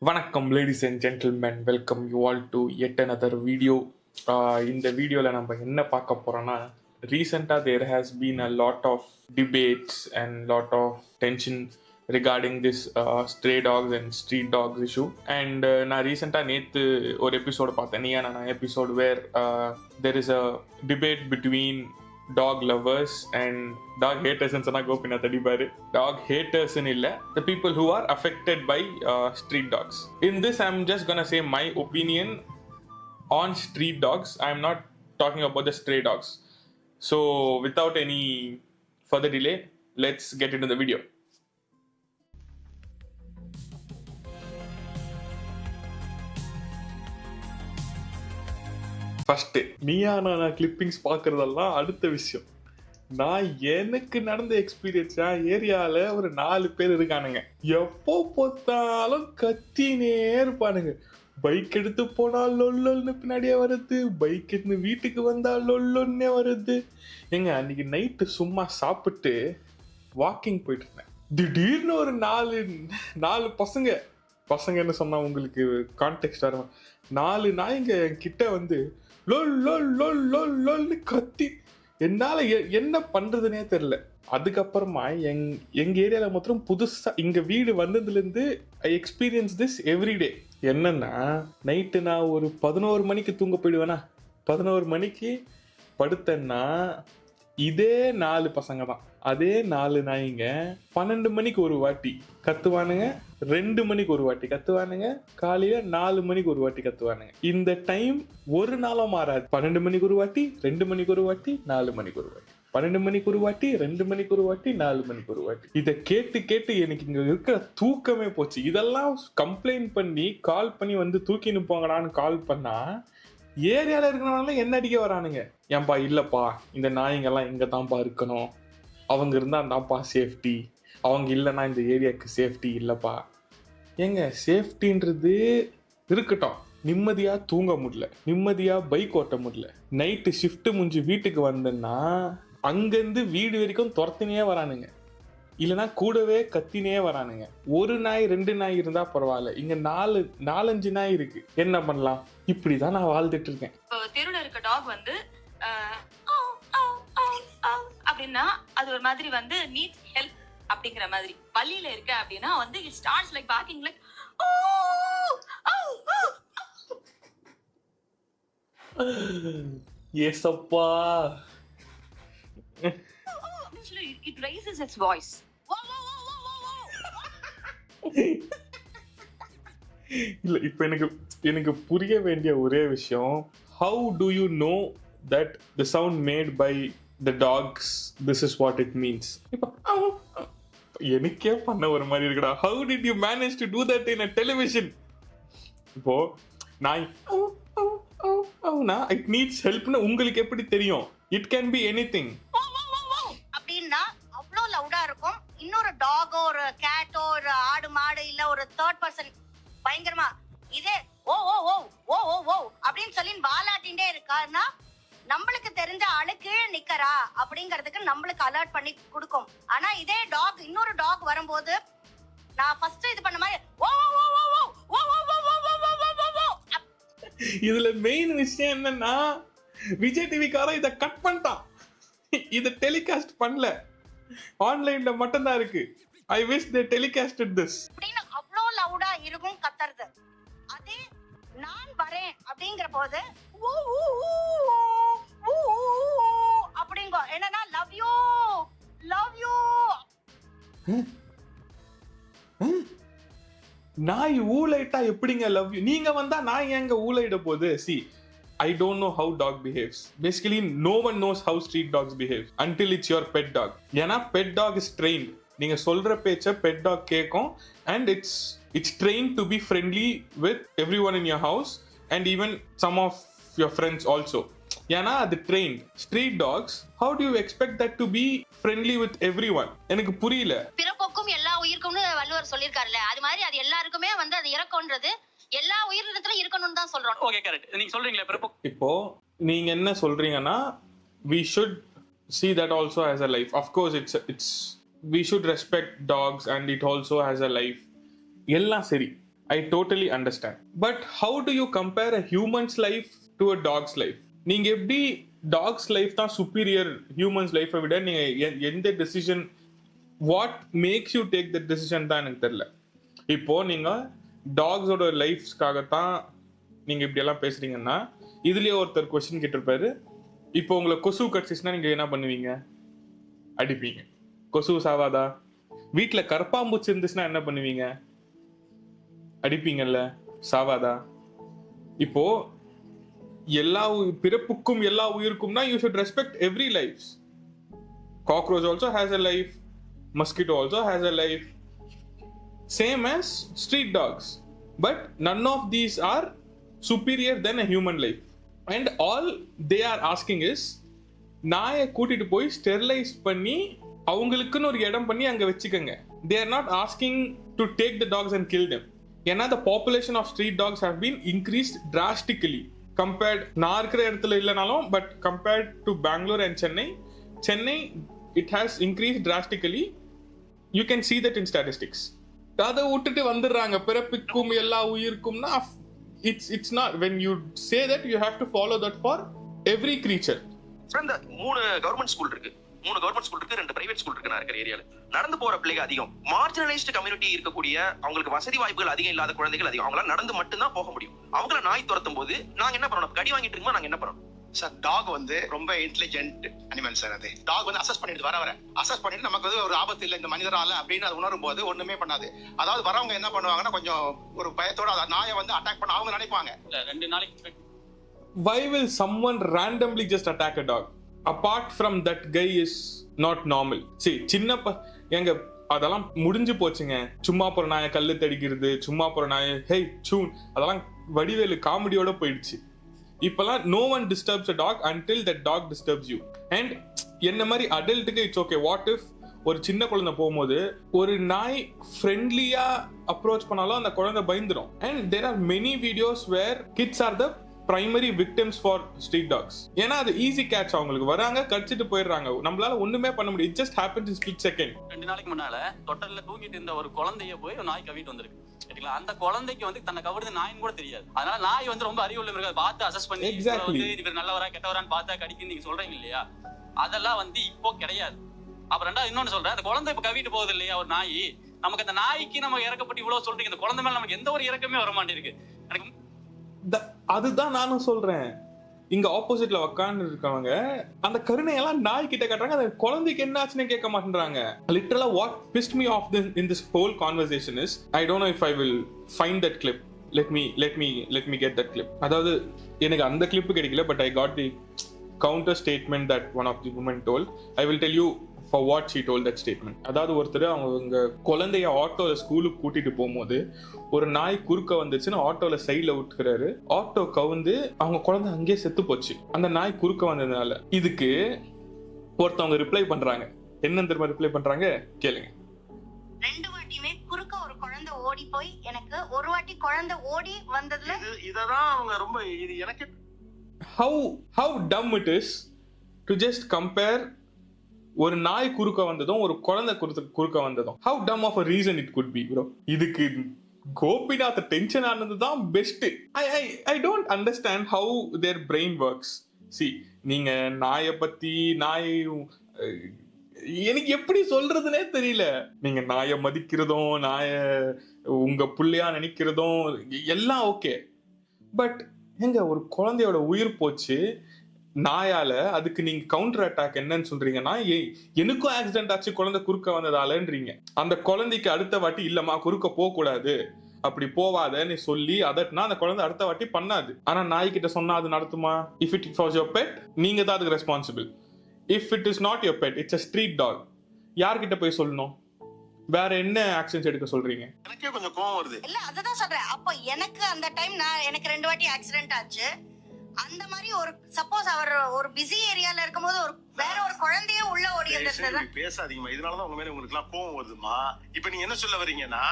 வணக்கம் ladies and gentlemen, welcome you all to yet another video. இந்த வீடியோவில் நம்ம என்ன பார்க்க போகிறோன்னா, ரீசெண்டாக there has been a lot of debates and lot of tension regarding this stray dogs and street dogs issue. And நான் ரீசெண்டாக நேற்று ஒரு எபிசோடு பார்த்தேன், Neeya Naana episode where there is a debate between dog lovers and dog haters and sana Gopinath adiparu. Dog haters in illa, the people who are affected by street dogs. In this I'm just gonna say my opinion on street dogs. I'm not talking about the stray dogs. So without any further delay, let's get into the video. First நீயா நான் clippings பார்க்கறதெல்லாம் அடுத்த விஷயம். நான் எனக்கு நடந்த எக்ஸ்பீரியன்ஸா, ஏரியாவில் ஒரு 4 பேர் இருக்கானுங்க, எப்போ பார்த்தாலும் கத்தினே இருப்பானுங்க. பைக் எடுத்து போனா லொல்லொன்னு பின்னாடியே வருது, பைக் எடுத்து வீட்டுக்கு வந்தா லொல்லொன்னே வருது. ஏங்க அன்னைக்கு நைட்டு சும்மா சாப்பிட்டு வாக்கிங் போயிட்டு இருந்தேன், திடீர்னு ஒரு நாலு பசங்கன்னு சொன்னா உங்களுக்கு கான்டெக்ட் வரும். 4 நாய்ங்க கிட்ட வந்து லொல் லொல் லொல் லொல் லொல்னு கத்தி என்னால என்ன பண்றதுனே தெரியல. அதுக்கப்புறமா எங்க ஏரியால மாத்திரம் புதுசா இங்க வீடு வந்ததுல இருந்து ஐ எக்ஸ்பீரியன்ஸ் திஸ் எவ்ரிடே. என்னன்னா, நைட்டு நான் ஒரு 11 மணிக்கு தூங்க போயிடுவேனா, 11 மணிக்கு படுத்தேன்னா இதே 4 பசங்க தான், அதே 4 நாய்ங்க 12 மணிக்கு ஒரு வாட்டி கத்துவானுங்க, 2 மணிக்கு ஒரு வாட்டி கத்துவானுங்க, காலையில 4 மணிக்கு ஒரு வாட்டி கத்துவானுங்க. இந்த டைம் ஒரு நாளும் மாறாது. 12 மணிக்கு ஒரு வாட்டி, 2 மணிக்கு ஒரு வாட்டி, 4 மணிக்கு ஒரு வாட்டி, 12 மணிக்கு ஒரு வாட்டி, 2 மணிக்கு ஒரு வாட்டி, 4 மணிக்கு ஒரு வாட்டி. இதை கேட்டு எனக்கு இங்க இருக்கிற தூக்கமே போச்சு. இதெல்லாம் கம்ப்ளைண்ட் பண்ணி கால் பண்ணி வந்து தூக்கின்னு போங்கடான்னு கால் பண்ணா ஏரியால இருக்கிறவங்க என்ன அடிக்க வரானுங்க. ஏன்பா இல்லப்பா, இந்த நாய்ங்கெல்லாம் இங்க தான்ப்பா இருக்கணும், அவங்க இருந்தா தான்ப்பா சேஃப்டி, அவங்க இல்லைன்னா இந்த ஏரியாவுக்கு சேஃப்டி இல்லப்பா. ஏங்க சேஃப்டின்றது இருக்கட்டும், நிம்மதியா தூங்க முடியல, நிம்மதியா பைக் ஓட்ட முடியல, நைட்டு ஷிஃப்ட் முடிஞ்சு வீட்டுக்கு வந்தேன்னா அங்கிருந்து வீடு வரைக்கும் துரத்தினே வரானுங்க, இல்லைன்னா கூடவே கத்தினே வரானுங்க. ஒரு நாய் 2 நாய் இருந்தா பரவாயில்ல, இங்க 4-5 நாய் இருக்கு, என்ன பண்ணலாம்? இப்படிதான் நான் வாழ்ந்துட்டு இருக்கேன். தெருல இருக்க டாக் வந்து அப்படின்னா அது ஒரு மாதிரி வந்து நீட் ஹெல்ப் அப்படிங்கிற மாதிரி. பள்ளியில இருக்க அப்படின்னா வந்து it starts like barking like ஏசப்பா, it raises its voice. இல்ல இப்ப எனக்கு புரிய வேண்டிய ஒரே விஷயம், how do you know that the sound made by the dogs, this is what it means? இப்ப எனக்கே பண்ண ஒரு மாதிரி இருக்குடா. how did you manage to do that in a television? இப்போ நாய் it needs help னு உங்களுக்கு எப்படி தெரியும்? it can be anything. அப்படின்னா அவ்வளோ லவுடா இருக்கும். இன்னொரு டாகோ, ஒரு கேட்டோ, ஒரு ஆடு மாடு, இல்ல ஒரு தேர்ட் பர்சன் பயங்கரமா இதே ஓ ஓ ஓ ஓ ஓ ஓ அப்படின்னு சொல்லி வாலாட்டின்டே இருக்காருன்னா நம்மளுக்கு தெரிஞ்ச ஆளு கீழே நிக்கிறா அப்படிங்கறதுக்கு நம்மளுக்கு அலர்ட் பண்ணி கொடுக்கும். ஆனா இதே டாக், இன்னொரு டாக் வரும்போது நான் ஃபர்ஸ்ட் இது பண்ண மாதிரி ஓ ஓ ஓ ஓ ஓ ஓ ஓ ஓ. இதுல மெயின் விஷயம் என்னன்னா, விஜய் டிவி காரன் இதை கட் பண்ணிட்டான், இதை டெலிகாஸ்ட் பண்ணல, ஆன்லைன்ல மட்டும் தான் இருக்கு. I wish they telecasted this. அப்படின்னு அவ்வளோ லவுடா இருக்கும் கத்துறது. அதே நான் வரேன் அப்படிங்கிற போது அப்படிங்க என்னன்னா லவ் யூ லவ் யூ. நாய் ஊளைட்டா எப்படிங்க லவ் யூ? நீங்க வந்தா நாய் எங்க ஊளையிட போகுது? C, I don't know how dog behaves. Basically, no one knows how street dogs behave until it's your pet dog. ஏன்னா pet dog is trained. நீங்க சொல்ற பேச்ச pet dog கேட்கும், and it's trained to be friendly with everyone in your house and even some of your friends also. ஏன்னா அது trained. Street dogs, how do you expect that to be friendly with everyone? எனக்கு புரியல. பிறப்போக்கும் எல்லா உயிருக்கும்னு வள்ளுவர் சொல்லியிருக்காருல்ல, அது மாதிரி அது எல்லாருக்குமே வந்து அது இறக்கம்ன்றது எல்லா உயிரினத்திலும் இருக்கணும்னு தான் சொல்றோம். Okay, correct. நீங்க சொல்றீங்களா இப்போ நீங்க என்ன சொல்றீங்கன்னா, we should see that also as a life. Of course it's we should respect dogs and it also has a life. எல்லாம் சரி, I totally understand. But how do you compare a human's life to a dog's life? நீங்க எப்படி dog's life தான் superior humans லைஃபை விட நீங்க எந்த decision what makes you take the decision தான் எனக்கு தெரியல. இப்போ நீங்க டாக்ஸோட லைஃப்ஸ்க்காகத்தான் நீங்க இப்படி எல்லாம் பேசுறீங்கன்னா இதுலயே ஒருத்தர் கொஸ்டின் கேட்டிருப்பாரு, இப்போ உங்களை கொசு கடிச்சிச்சுன்னா நீங்க என்ன பண்ணுவீங்க? அடிப்பீங்க. கொசு சாவாதா? வீட்டுல கரப்பாம்பூச்சி இருந்துச்சுன்னா என்ன பண்ணுவீங்க? அடிப்பீங்கல்ல, சாவாதா? இப்போ எல்லா பிறப்புக்கும் எல்லா உயிருக்கும்னா you should respect every life. Cockroach also has a life, mosquito also has a life, same as street dogs. But none of these are superior than a human life. And all they are asking is நாயை கூட்டிட்டு போய் sterilise பண்ணி அவங்களுக்குன்னு ஒரு இடம் பண்ணி அங்க வச்சுக்கோங்க. They are not asking to take the dogs and kill them. ஏன்னா the population of street dogs have been increased drastically compared, நான் இருக்கிற இடத்துல இல்லைனாலும் but compared to Bangalore and Chennai it has increased drastically. You can see that in statistics. அதை விட்டுட்டு வந்துடுறாங்க பிறப்புக்கும் எல்லா உயிருக்கும்னா it's not. When you say that you have to follow that for every creature. இந்த 3 கவர்மெண்ட் ஸ்கூல் இருக்கு, 3 government school இருக்கு, 2 private school இருக்கு. நான் இருக்கிற ஏரியால நடந்து போற பிள்ளைங்க அதிகம். மார்ஜினலைஸ்டு கம்யூனிட்டி இருக்கக்கூடிய அவங்களுக்கு வசதி வாய்ப்புகள் அதிகம் இல்லாத குழந்தைகள் அதிகம். அவங்களால நடந்து மட்டும்தான் போக முடியும். அவங்கள நாய் துரத்தும் போது நாங்க என்ன பண்ணணும்? கடி வாங்கிட்டு இருக்கோம், நாங்க என்ன பண்ணணும்? சார், டாக் வந்து ரொம்ப இன்டெலிஜென்ட் அனிமல் சார். அது டாக் வந்து அசஸ் பண்ணிட்டு வர அசஸ் பண்ணிட்டு நமக்கு வந்து ஒரு ஆபத்து இல்லை இந்த மனிதரால அப்படின்னு அது உணரும் போது ஒண்ணுமே பண்ணாது. அதாவது வரவங்க என்ன பண்ணுவாங்கன்னா கொஞ்சம் ஒரு பயத்தோட நாயை வந்து அட்டாக் பண்ண அவங்க நினைப்பாங்க. 2 நாளைக்கு why will someone randomly just attack a dog? Apart from that guy is not normal. See, எங்க அதெல்லாம் முடிஞ்சு போச்சுங்க. சும்மா போற நாயை கல்லு தடிக்கிறது, சும்மா போற நாயை ஹேய் சூன், அதெல்லாம் வடிவேலு காமெடியோட போயிடுச்சு. இப்பெல்லாம் no one disturbs a dog until that dog disturbs you. And என்ன மாதிரி அடல்ட்டுக்கு இட்ஸ் ஓகே. வாட் இஃப் ஒரு சின்ன குழந்தை போகும்போது ஒரு நாய் ஃப்ரெண்ட்லியா அப்ரோச் பண்ணாலும் அந்த குழந்தை பயந்துடும். And there are many videos where kids are the primary victims for street dogs. ஏன்னா அது ஈஸி கேட்ச், அவங்களுக்கு வராங்க கடிச்சிட்டு போயிடுறாங்க, நம்மளால ஒண்ணுமே பண்ண முடியும். It just happens in split second. 2 நாளைக்கு முன்னால தொட்டல்ல தூங்கிட்டு இருந்த ஒரு குழந்தைய போய் ஒரு நாய் கவிட்டு வந்திருக்கு. சரிங்களா? அந்த குழந்தைக்கு வந்து தன்னை கவருது நாயின்னு கூட தெரியாது. அதனால நாய் வந்து ரொம்ப அறிவுள்ள மிருகம், பார்த்து அசஸ் பண்ணி இவர் நல்லவரா கெட்டவரான்னு பார்த்தா கடிக்குன்னு நீங்க சொல்றீங்க இல்லையா? அதெல்லாம் வந்து இப்போ கிடையாது. அப்புறம் ரெண்டாவது இன்னொன்னு சொல்றேன், அந்த குழந்தை இப்ப கவிட்டு போகுது இல்லையா ஒரு நாய், நமக்கு அந்த நாய்க்கு நம்ம இறக்கப்பட்டு இவ்வளவு சொல்றீங்க, இந்த குழந்தை மேல நமக்கு எந்த ஒரு இறக்கமே வர மாட்டேங்குது. எனக்கு அதுதான் நானும் சொல்றேன். இங்க ஆப்போசிட்ல உட்கார்ந்து இருக்கவங்க அந்த கருணையெல்லாம் நாய் கிட்ட காட்டுறாங்க, அந்த குழந்தைக்கு என்ன ஆச்சுன்னு கேட்க மாட்டேன்றாங்க. லிட்டரலா what pissed me off in this whole conversation is I don't know if I will find that clip. Let me get that clip. அதாவது எனக்கு அந்த கிளிப் கிடைக்கல, but I got the counter statement that one of the women told. I will tell you for what she told that statement. அதாவது ஒருத்தர் அவங்க குழந்தைய ஆட்டோல ஸ்கூலுக்கு கூட்டிட்டு போகும்போது ஒரு நாய் குறுக்க வந்துச்சுன்னு ஆட்டோல சைட்ல விட்டுக்கிறாரு. ஆட்டோ கவுந்து அவங்க குழந்தை அங்கேயே செத்து போச்சு, அந்த நாய் குறுக்க வந்ததுனால. இதுக்கு ஒருத்தவங்க ரிப்ளை பண்றாங்க. என்ன தெரியுமா ரிப்ளை பண்றாங்க? கேளுங்க. 2 வாட்டியுமே குறுக்க ஒரு குழந்தை ஓடி போய் எனக்கு ஒரு வாட்டி குழந்தை ஓடி வந்ததுல இததான் அவங்க ரொம்ப இது எனக்கு how dumb it is to just compare ஒரு நாய் குறுக்க வந்ததும் ஒரு குழந்தை குறுக்க வந்ததும். how dumb of a reason it could be, bro. இதுக்கு கோபிநாத் டென்ஷன் ஆனதுதான் best. I don't understand how their brain works. See, நீங்க நாயை பத்தி எனக்கு எப்படி சொல்றதுனே தெரியல. நீங்க நாயை மதிக்கிறதும் நாயை உங்க புள்ளையா நினைக்கிறதும் எல்லாம் ஓகே. பட் எங்க ஒரு குழந்தையோட உயிர் போச்சு நாயால, அதுக்கு நீங்க கவுண்டர் அட்டாக் என்னன்னு சொல்றீங்கன்னா எனக்கும் ஆக்சிடென்ட் ஆச்சு குழந்தை குறுக்க வந்ததாலன்றீங்க. அந்த குழந்தைக்கு அடுத்த வாட்டி இல்லம்மா குறுக்க போக கூடாது, அப்படி போவாதன்னு சொல்லி அதட்னா அந்த குழந்தை அடுத்த வாட்டி பண்ணாது. ஆனா நாய்கிட்ட சொன்னா அது நடத்துமா? If it was your pet, நீங்க தான் அதுக்கு responsible. If it is not your pet, it's a street dog, யார்கிட்ட போய் சொல்லணும்? வேற என்ன ஆக்ஷன்ஸ் எடுக்க சொல்றீங்க? எனக்கே கொஞ்சம் கோவம் வருது. இல்ல அததான் சொல்றேன். அப்ப எனக்கு அந்த டைம் எனக்கு 2 வாட்டி ஆக்சிடென்ட் ஆச்சு. அந்த மாதிரி ஒரு சப்போஸ் அவர் ஒரு பிஸி ஏரியால இருக்கும்போது ஒரு வேற ஒரு குழந்தையே உள்ள ஓடி இருந்தது. பேசாதீங்கம்மா, இதனாலதான் உங்க மேல உங்களுக்கு எல்லாம் கோவம் வருதுமா. இப்ப நீங்க என்ன சொல்ல வரீங்கன்னா,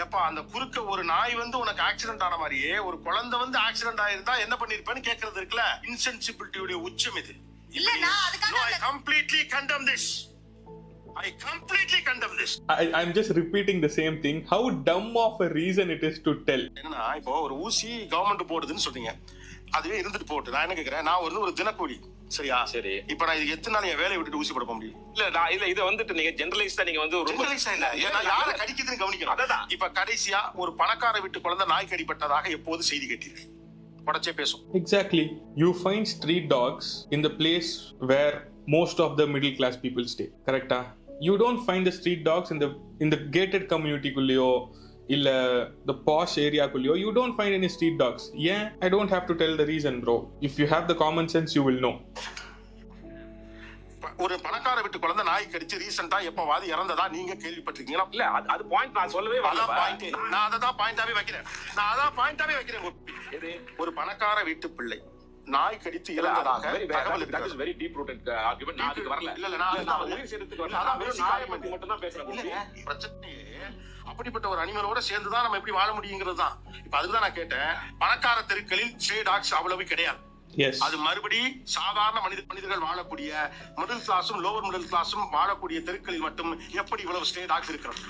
எப்ப அந்த குறுக்க ஒரு நாய் வந்து உனக்கு ஆக்சிடென்ட் ஆன மாதிரியே ஒரு குழந்தை வந்து ஆக்சிடென்ட் ஆயிருந்தா என்ன பண்ணிருப்பேன்னு கேக்குறது இருக்குல்ல, இன்சென்சிபிலிட்டியோட உச்சம் இது. இல்ல நான் அதுக்காக I completely condemn this. I completely condemn this. I'm just repeating the same thing. How dumb of a reason it is to tell. என்னன்னா இப்போ ஒரு ஊசி கவர்மெண்ட் போடுதுன்னு சொல்றீங்க, அதுவே இருந்துட்டு போட்டு. நான் என்ன கேக்குறேன், நான் ஒரு தினக்கூலி, சரியா? சரி. இப்ப நான் இது எத்தனை நாள் என் வேலையை விட்டுட்டு ஊசி போட முடியும்? இல்ல இதை வந்துட்டு நீங்க ஜெனரலைஸ்டா நீங்க வந்து ஜெனரலைஸா இல்ல, ஏன்னா யாரை கடிக்குதுன்னு கவனிக்கணும். அதான் இப்ப கடைசியா ஒரு பணக்கார வீட்டு குழந்தை நாய் கடிப்பட்டதாக எப்போது செய்தி கேட்டீர்கள்? உடச்சே பேசும். Exactly. You find street dogs in the place where most of the middle class people stay. Correcta? You don't find the street dogs in the gated community kulliyo illa the posh area kulliyo. You don't find any street dogs. Yeah, I don't have to tell the reason, bro. If you have the common sense, you will know. ஒரு பணக்கார வீட்டு குழந்தை நாய் கடிச்சு ரீசெண்டா எப்பவாது இறந்ததா நீங்க கேள்விப்பட்டிருக்கீங்களா? இல்ல அது பாயிண்ட் நான் சொல்லவே வரல. நான் அதான் பாயிண்டாவே வைக்கிறேன். ஒரு பணக்கார வீட்டு பிள்ளை நாய் கடித்து இறந்ததாக தகவல் இருக்கு. Very deep rooted argument. நான் அதுக்கு வரல. இல்ல நான் உயிர் சேர்த்துக்கு வரல. அதான் நாயை பத்தி மட்டும் தான் பேசுறேன். பிரச்சனையே அப்படிப்பட்ட ஒரு அனிமலோட சேர்ந்துதான் நம்ம எப்படி வாழ முடியுங்கிறது தான். இப்ப அதுதான் நான் கேட்டேன். பணக்கார தெருக்களில் ஸ்ட்ரே டாக்ஸ் அவ்வளவு கிடையாது. Yes. அது மறுபடி சாதாரண மனிதர்கள் வாழக்கூடிய மிடில் கிளாஸும் லோவர் மிடில் கிளாஸும் வாழக்கூடிய தெருக்களில் மட்டும் எப்படி இவ்வளவு ஸ்ட்ரே டாக்ஸ் இருக்கிறது?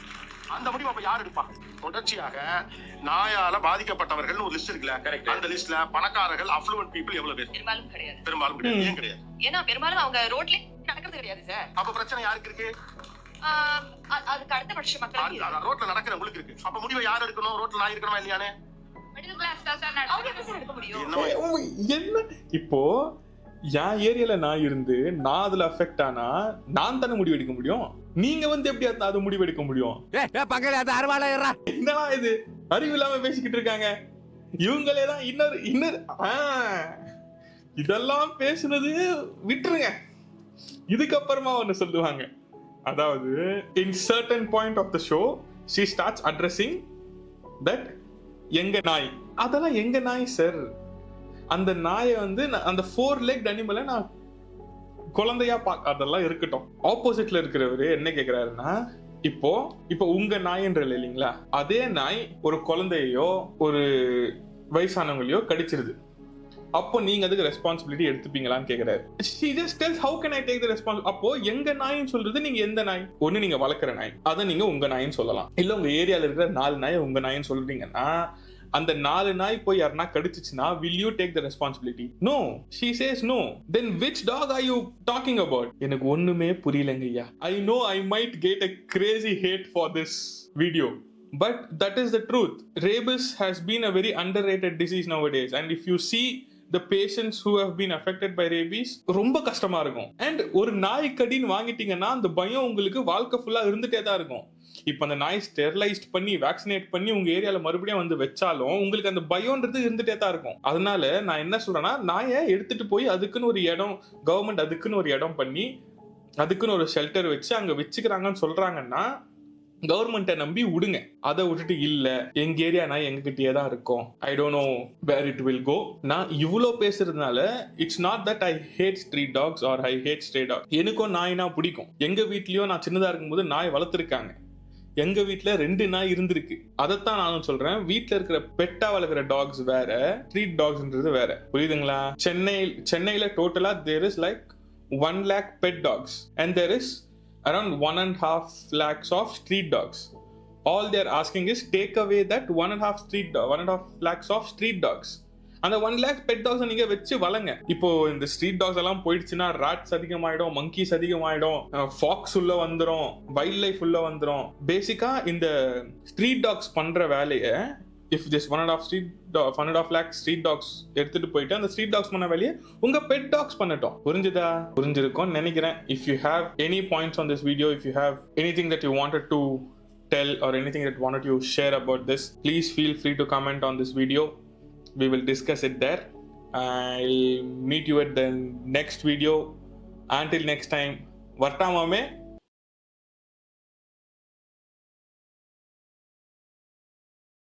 அந்த முடிவு அப்ப யார் எடுப்பா? தொடர்ச்சியாக நாயால பாதிக்கப்பட்டவர்கள் ஒரு லிஸ்ட் இருக்குல்ல, அந்த லிஸ்ட்ல பணக்காரர்கள் அஃப்ளூவன்ட் பீப்புள் எவ்வளவு பேர்? பெரும்பாலும் கிடையாது. ஏன் கிடையாது? ஏன்னா பெரும்பாலும் அவங்க ரோட்ல நடக்கிறது கிடையாது சார். அப்ப பிரச்சனை யாருக்கு இருக்கு? அதுக்கு அடுத்த பட்ச மக்கள் ரோட்ல நடக்கிறவங்களுக்கு இருக்கு. அப்ப முடிவை யார் எடுக்கணும்? ரோட்ல நாய் இருக்கணுமா இல்லையானே? மிடில் கிளாஸ் தான் சார். அவங்க எப்படி சார் எடுக்க முடியும்? என்ன இப்போ என் ஏரியால நான் இருந்து நான் அதுல அஃபெக்ட் ஆனா நான் தானே முடிவு எடுக்க முடியும். நீங்க வந்து எப்படி அது முடிவு எடுக்க முடியும்? என்னடா இது அறிவு இல்லாம பேசிக்கிட்டு இருக்காங்க இவங்களே தான். இன்னொரு இதெல்லாம் பேசுனது விட்டுருங்க. இதுக்கப்புறமா ஒன்னு சொல்லுவாங்க. அதாவது in certain point of the show she starts addressing that எங்க நாய். அதெல்லாம் எங்க நாய் சார். அந்த நாயை வந்து அந்த 4-legged அனிமலை நான் குழந்தையா அதெல்லாம் இருக்கட்டும். ஆப்போசிட்ல இருக்கிறவரு என்ன கேக்குறாருன்னா, இப்போ உங்க நாயின்ற இல்லைங்களா, அதே நாய் ஒரு குழந்தையோ ஒரு வயசானவங்களையோ கடிச்சிருது. அப்போ நீங்க அதுக்கு ரெஸ்பான்சிபிலிட்டி எடுத்துப்பீங்களான்னு கேக்குறாரு. She just tells how can I take the responsibility. அப்போ எங்க நாயின்னு சொல்றது நீங்க எந்த நாய்? ஒண்ணு நீங்க வளர்க்குற நாய், அதை நீங்க உங்க நாயின்னு சொல்லலாம். இல்ல உங்க ஏரியால இருக்கிற 4 நாயை உங்க நாயின்னு சொல்றீங்கன்னா அந்த 4 நாய் போய் யாருன்னா கடிச்சிச்சுன்னா will you take the responsibility? No. She says no. Then which dog are you talking about? எனக்கு ஒண்ணுமே புரியலங்கய்யா. I know I might get a crazy hate for this video. But that is the truth. Rabies has been a very underrated disease nowadays. And if you see the patients who have been affected by rabies, ரொம்ப கஷ்டமா இருக்கும். And ஒரு நாய் கடின்னு வாங்கிட்டீங்கன்னா அந்த பயம் உங்களுக்கு வாழ்க்கை ஃபுல்லா இருந்துட்டே தான் இருக்கும். இப்ப அந்த நாய் ஸ்டெரிலைஸ்ட் பண்ணி வேக்சினேட் பண்ணி உங்க ஏரியால மறுபடியும் வந்து வச்சாலும் உங்களுக்கு அந்த பயம்ன்றது இருந்துட்டே தான் இருக்கும். அதனால நான் என்ன சொல்றேன்னா, நாயை எடுத்துட்டு போய் அதுக்குன்னு ஒரு இடம், கவர்மெண்ட் அதுக்குன்னு ஒரு இடம் பண்ணி அதுக்குன்னு ஒரு ஷெல்டர் வச்சு அங்க வச்சுக்கிறாங்கன்னு சொல்றாங்கன்னா கவர்மெண்ட்டை நம்பி விடுங்க. அதை விட்டுட்டு இல்ல எங்க ஏரியா நாய் எங்க கிட்டயே தான் இருக்கும், I don't know where it will go. நான் இவ்வளோ பேசுறதுனால it's not that I hate street dogs or I hate stray dogs. எனக்கும் நாய்னா பிடிக்கும். எங்க வீட்லயும் நான் சின்னதா இருக்கும்போது நாய் வளர்த்துருக்காங்க. எங்க வீட்டுல 2 நாய் இருந்திருக்கு. அதைத்தான் நானும் சொல்றேன். வீட்டுல இருக்கிற பெட்டா வளர்க்குற டாக்ஸ் வேற, ஸ்ட்ரீட் டாக்ஸ்ன்றது வேற. புரியுதுங்களா? சென்னையில டோட்டலா there is like 1 lakh pet dogs and there is around 1.5 lakhs of street dogs. All they are asking is take away that 1.5 lakhs of street dogs. அந்த 1 lakh pet dogs நீங்க வச்சு வளங்க. இப்போ இந்த ஸ்ட்ரீட் டாக்ஸ் எல்லாம் போயிடுச்சுன்னா rods அதிகமாயிடும், monkeys அதிகமாயிடும், Fox உள்ள வந்துரும், வைல்ட் லைஃப் உள்ள வந்துரும். பேசிக்கா இந்த ஸ்ட்ரீட் டாக்ஸ் பண்ற வேலையை if this 1.5 lakh street dogs எடுத்துட்டு போயிட்டு அந்த ஸ்ட்ரீட் டாக்ஸ் பண்ண வேலையை உங்க பெட் டாக்ஸ் பண்ணட்டும். புரிஞ்சிருக்கும் நினைக்கிறேன். If you have any points on this video, if you have anything that you wanted to tell or anything that wanted you share about this, please feel free to comment on this video. We will discuss it there. I'll meet you at the next video. Until next time, vartamame.